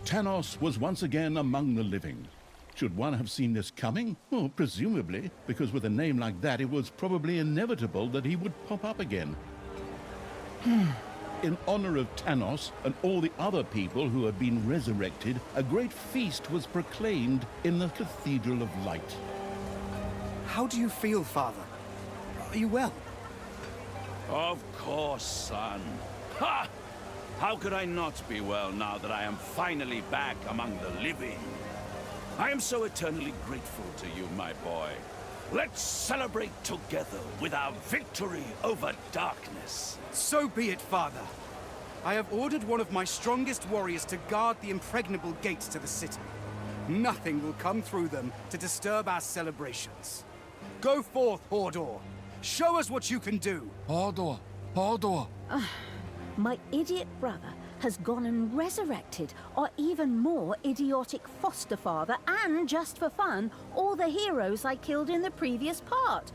Tanos was once again among the living. Should one have seen this coming? Well, presumably, because with a name like that, it was probably inevitable that he would pop up again. In honor of Tanos and all the other people who had been resurrected, a great feast was proclaimed in the Cathedral of Light. How do you feel, Father? Are you well? Of course, son. Ha! How could I not be well now that I am finally back among the living? I am so eternally grateful to you, my boy. Let's celebrate together with our victory over darkness. So be it, Father. I have ordered one of my strongest warriors to guard the impregnable gates to the city. Nothing will come through them to disturb our celebrations. Go forth, Hordor. Show us what you can do. Hordor! Hordor! My idiot brother has gone and resurrected our even more idiotic foster father and, just for fun, all the heroes I killed in the previous part.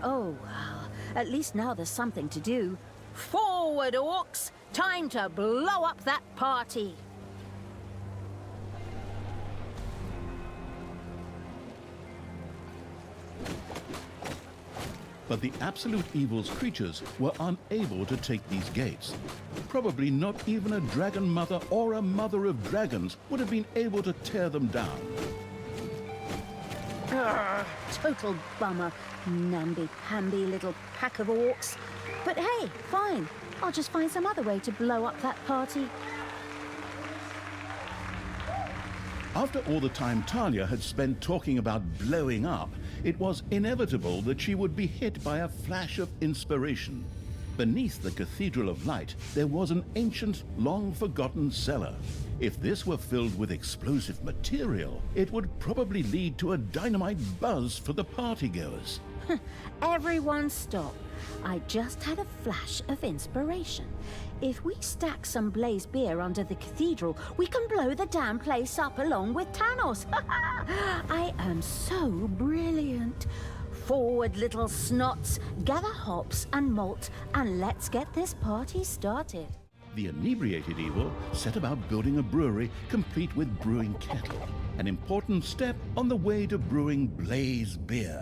Oh, well, at least now there's something to do. Forward, orcs! Time to blow up that party! But the Absolute Evil's creatures were unable to take these gates. Probably not even a dragon mother or a mother of dragons would have been able to tear them down. Total bummer, namby-pamby little pack of orcs. But hey, fine. I'll just find some other way to blow up that party. After all the time Talia had spent talking about blowing up, it was inevitable that she would be hit by a flash of inspiration. Beneath the Cathedral of Light, there was an ancient, long-forgotten cellar. If this were filled with explosive material, it would probably lead to a dynamite buzz for the partygoers. Everyone stop. I just had a flash of inspiration. If we stack some blaze beer under the cathedral, we can blow the damn place up along with Tanos. I am so brilliant. Forward, little snots. Gather hops and malt, and let's get this party started. The inebriated evil set about building a brewery complete with brewing kettle, an important step on the way to brewing blaze beer.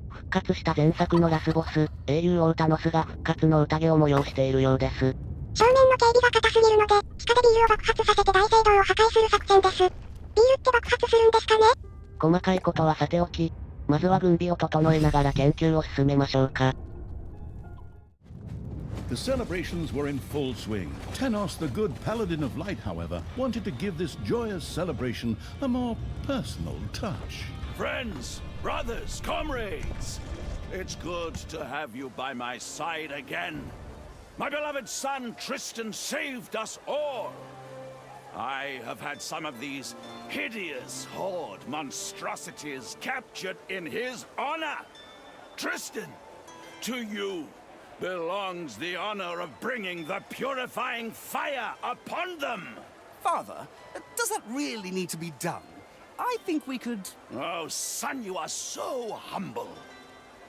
復活した前作のラスボス、英雄王タノスが復活の宴を催しているようです。正面の警備が硬すぎるので、地下でビールを爆発させて大聖堂を破壊する作戦です。ビールって爆発するんですかね？細かいことはさておき、まずは軍備を整えながら研究を進めましょうか。The celebrations were in full swing. Tanos, the good paladin of light, however, wanted to give this joyous celebration a more personal touch. Friends, brothers, comrades, it's good to have you by my side again. My beloved son Tristan saved us all. I have had some of these hideous horde monstrosities captured in his honor. Tristan, to you belongs the honor of bringing the purifying fire upon them. Father, does that really need to be done? I think we could... Oh, son, you are so humble.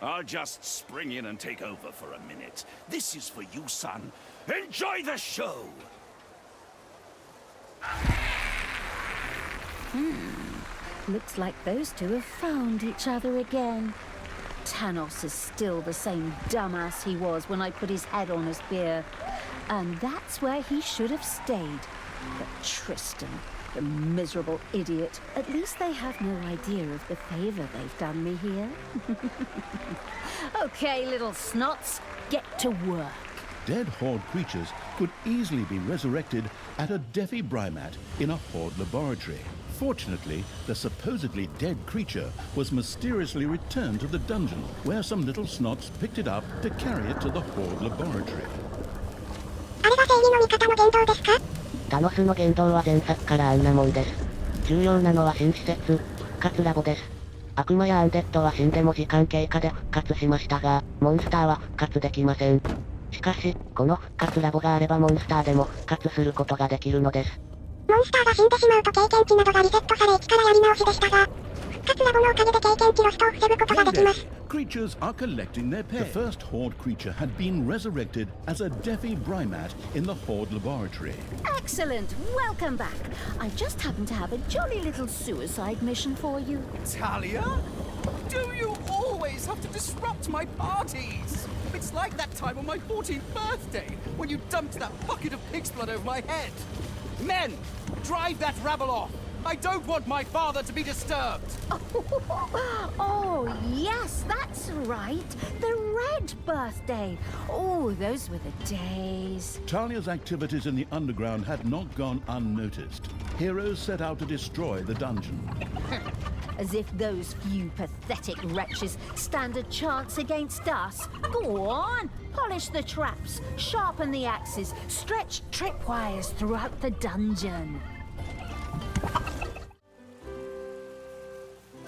I'll just spring in and take over for a minute. This is for you, son. Enjoy the show! Looks like those two have found each other again. Tanos is still the same dumbass he was when I put his head on a spear. And that's where he should have stayed. But Tristan, the miserable idiot, at least they have no idea of the favor they've done me here. Okay, little snots, get to work. Dead horde creatures could easily be resurrected at a defibrimat in a horde laboratory. Fortunately, the supposedly dead creature was mysteriously returned to the dungeon, where some little snots picked it up to carry it to the horde laboratory. あれが正義の味方の言動ですか？タノスの言動は前作からあんなもんです。重要なのは新施設、復活ラボです。悪魔やアンデッドは死んでも時間経過で復活しましたが、モンスターは復活できません。しかし、この復活ラボがあればモンスターでも復活することができるのです。モンスターが死んでしまうと経験値などがリセットされ一からやり直しでしたが。活ラボのおかげで経験値ロストを防ぐことができます。 Creatures are collecting their pay. The first Horde creature had been resurrected as a Defi Brymat in the Horde laboratory. Excellent. Welcome back. I just happen to have a jolly little suicide mission for you. Talia? Do you always have to disrupt my parties? It's like that time on my 14th birthday when you dumped that bucket of pig's blood over my head. Men, drive that rabble off. I don't want my father to be disturbed. Oh, yes, that's right. The red birthday. Oh, those were the days. Talia's activities in the underground had not gone unnoticed. Heroes set out to destroy the dungeon. As if those few pathetic wretches stand a chance against us. Go on, polish the traps, sharpen the axes, stretch tripwires throughout the dungeon.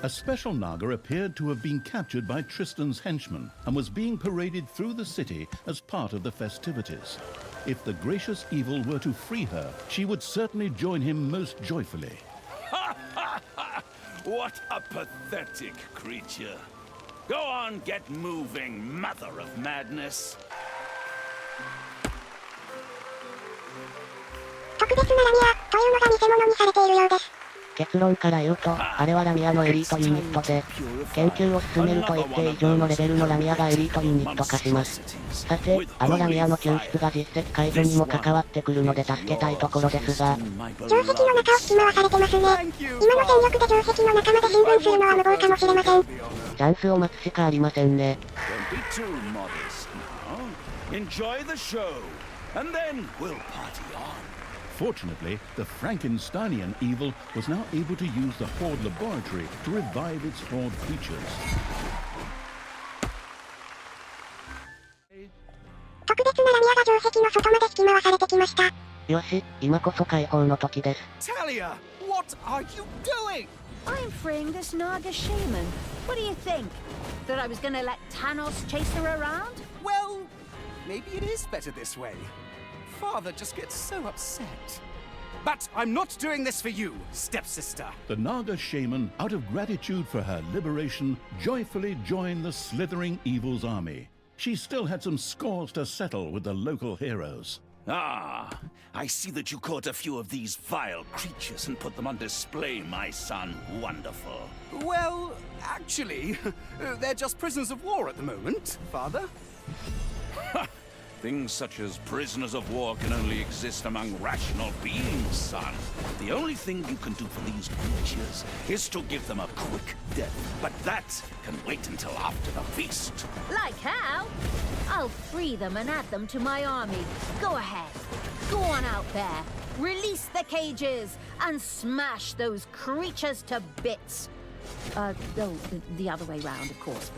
A special Naga appeared to have been captured by Tristan's henchmen and was being paraded through the city as part of the festivities. If the gracious evil were to free her, she would certainly join him most joyfully. What a pathetic creature. Go on, get moving, mother of madness. 特別なラミアというのが偽物にされているようです。結論から言うと、あれはラミアのエリートユニットで、研究を進めると一定以上のレベルのラミアがエリートユニット化します。さて、あのラミアの救出が実績解除にも関わってくるので助けたいところですが、定石の中を引き回されてますね。今の戦力で定石の仲間で進軍するのは無謀かもしれません。チャンスを待つしかありませんね。Enjoy the show, and then we'll party on. Fortunately, the Frankensteinian evil was now able to use the Horde laboratory to revive its Horde creatures. 特別なラミアが定石の外まで引き回されてきました。よし、今こそ解放の時です。Talia, what are you doing? I'm freeing this Naga shaman. What do you think? That I was gonna let Thanos chase her around? Well, maybe it is better this way. Father just gets so upset. But I'm not doing this for you, stepsister. The Naga shaman, out of gratitude for her liberation, joyfully joined the slithering evil's army. She still had some scores to settle with the local heroes. Ah, I see that you caught a few of these vile creatures and put them on display, my son. Wonderful. Well, actually, they're just prisoners of war at the moment, Father. Things such as prisoners of war can only exist among rational beings, son. The only thing you can do for these creatures is to give them a quick death. But that can wait until after the feast. Like how? I'll free them and add them to my army. Go ahead. Go on out there. Release the cages and smash those creatures to bits. The other way round, of course.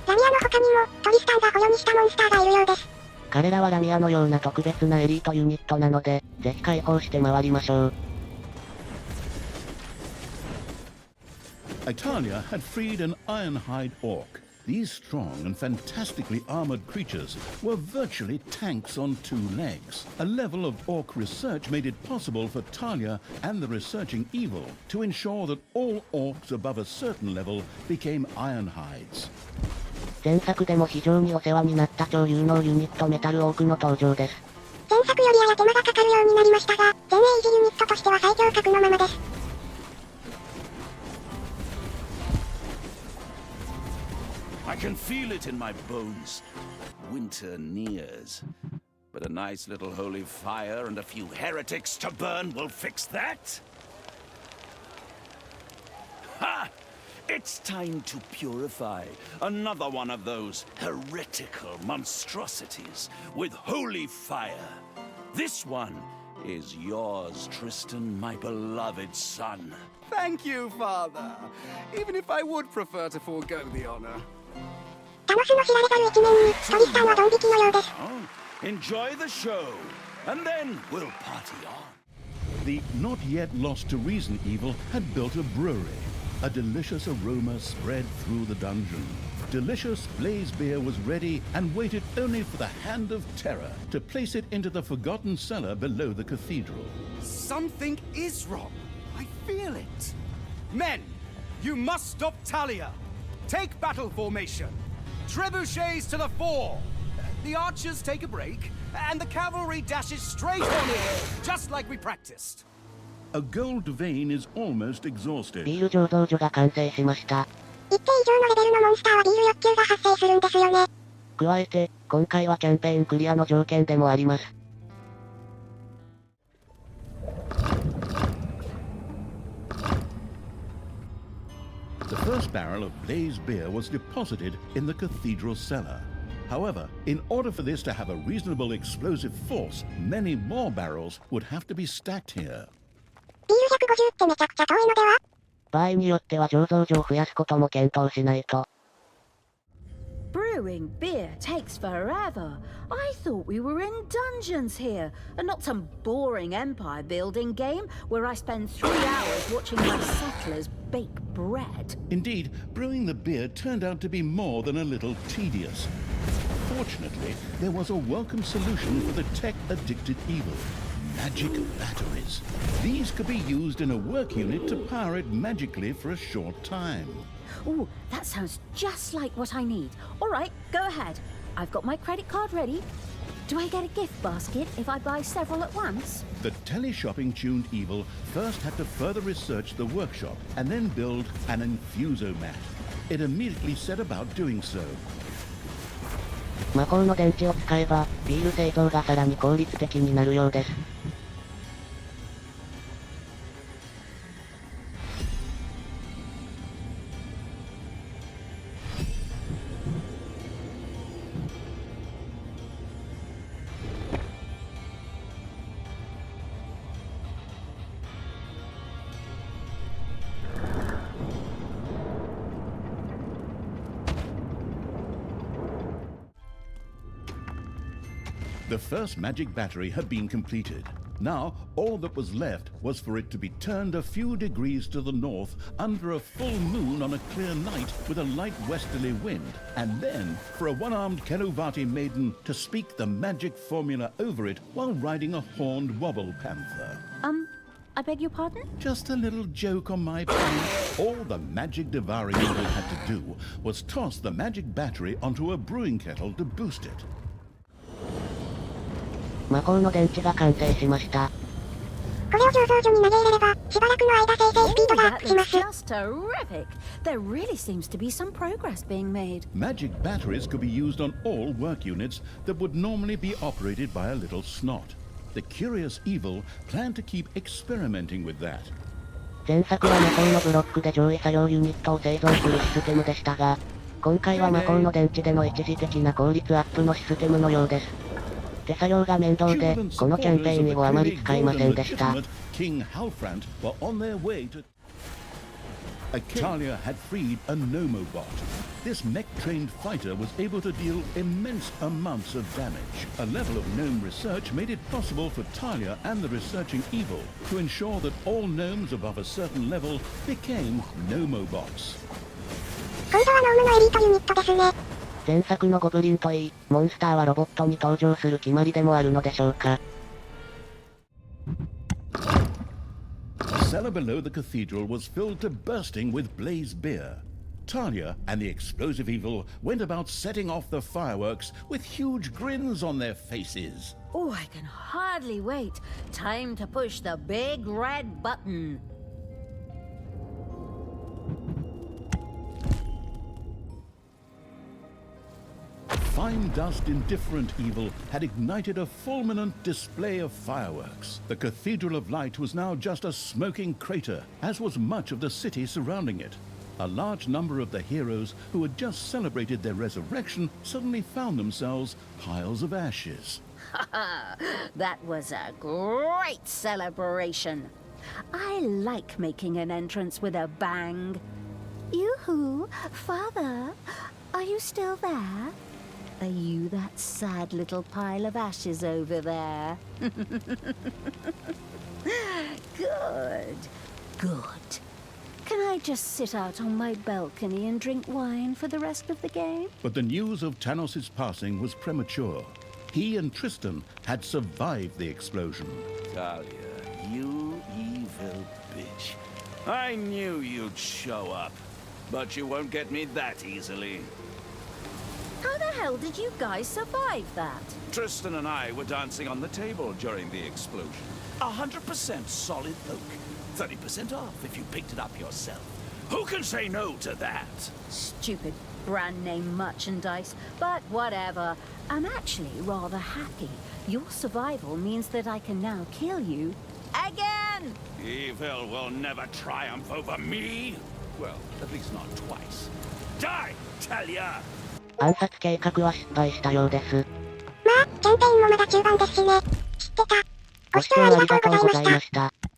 ラミアの他にも、トリスタンが捕虜にしたモンスターがいるようです。彼らはラミアのような特別なエリートユニットなので、ぜひ解放して回りましょう。Italia had freed an ironhide orc. These strong and fantastically armored creatures were virtually tanks on two legs. A level of orc research made it possible for Talia and the researching evil to ensure that all orcs above a certain level became ironhides. 前作でも非常にお世話になった超有能ユニットメタルオークの登場です。前作よりやや手間がかかるようになりましたが、前衛維持ユニットとしては最強格のままです。I can feel it in my bones. Winter nears. But a nice little holy fire and a few heretics to burn will fix that. Ha! It's time to purify another one of those heretical monstrosities with holy fire. This one is yours, Tristan, my beloved son. Thank you, Father. Even if I would prefer to forego the honor. タノスの知られざる一面に、トリスタンはドン引きのようです。Enjoy the show, and then we'll party on. The not yet lost to reason evil had built a brewery. A delicious aroma spread through the dungeon. Delicious blaze beer was ready and waited only for the hand of terror to place it into the forgotten cellar below the cathedral. Something is wrong. I feel it. Men, You must stop Talia! Take battle formation! Trebuchets to the fore! The archers take a break, and the cavalry dashes straight on in, just like we practiced. A gold vein is almost exhausted. ビール醸造所が完成しました。一定以上のレベルのモンスターはビール欲求が発生するんですよね。加えて、今回はキャンペーンクリアの条件でもあります。The first barrel of Blaze beer was deposited in the cathedral cellar. However, in order for this to have a reasonable explosive force, many more barrels would have to be stacked here. ビール150ってめちゃくちゃ遠いのでは？場合によっては醸造所を増やすことも検討しないと。Brewing beer takes forever. I thought we were in dungeons here, and not some boring empire building game where I spend 3 hours watching my settlers bake bread. Indeed, brewing the beer turned out to be more than a little tedious. Fortunately, there was a welcome solution for the tech-addicted evil. Magic batteries. These could be used in a work unit to power it magically for a short time. Ooh, that sounds just like what I need. All right, go ahead. I've got my credit card ready. Do I get a gift basket if I buy several at once? The teleshopping-tuned evil first had to further research the workshop and then build an infusomat. It immediately set about doing so. 魔法の電池を使えば、ビール製造がさらに効率的になるようです。The first magic battery had been completed. Now, all that was left was for it to be turned a few degrees to the north under a full moon on a clear night with a light westerly wind, and then for a one-armed Keluvati maiden to speak the magic formula over it while riding a horned wobble panther. I beg your pardon? Just a little joke on my part. All the magic devouring evil had to do was toss the magic battery onto a brewing kettle to boost it. 魔法の電池が完成しました。これを醸造所に投げ入れれば、しばらくの間生成スピードがアップします。Just terrific. There really seems to be some progress being made. Magic batteries could be used on all work units that would normally be operated by a little snot. The curious evil planned to keep experimenting with that. 前作は魔法のブロックで上位作業ユニットを製造するシステムでしたが、今回は魔法の電池での一時的な効率アップのシステムのようです。手作業が面倒で、このキャンペーンにもあまり使いませんでした。Talia had freed a Nomobot. This mech-trained fighter was able to deal immense amounts of damage. A level of gnome research made it possible for Talia and the researching evil to ensure that all gnomes above a certain level became Nomobots. 今度はノームのエリートユニットですね。前作のゴブリンといい、モンスターはロボットに登場する決まりでもあるのでしょうか。The cellar below the cathedral was filled to bursting with Blaze beer. Talia and the explosive evil went about setting off the fireworks with huge grins on their faces. Oh, I can hardly wait. Time to push the big red button. Fine dust indifferent evil had ignited a fulminant display of fireworks. The Cathedral of Light was now just a smoking crater, as was much of the city surrounding it. A large number of the heroes who had just celebrated their resurrection suddenly found themselves piles of ashes. That was a great celebration. I like making an entrance with a bang. Yoo-hoo, Father, are you still there? Are you that sad little pile of ashes over there? Good, good. Can I just sit out on my balcony and drink wine for the rest of the game? But the news of Tanos' passing was premature. He and Tristan had survived the explosion. Talia, you evil bitch. I knew you'd show up, but you won't get me that easily. How the hell did you guys survive that? Tristan and I were dancing on the table during the explosion. 100% solid oak. 30% off if you picked it up yourself. Who can say no to that? Stupid brand name merchandise, but whatever. I'm actually rather happy. Your survival means that I can now kill you again! Evil will never triumph over me. Well, at least not twice. Die, Talia! 暗殺計画は失敗したようです。まあ、キャンペーンもまだ中盤ですしね。知ってた。ご視聴ありがとうございました。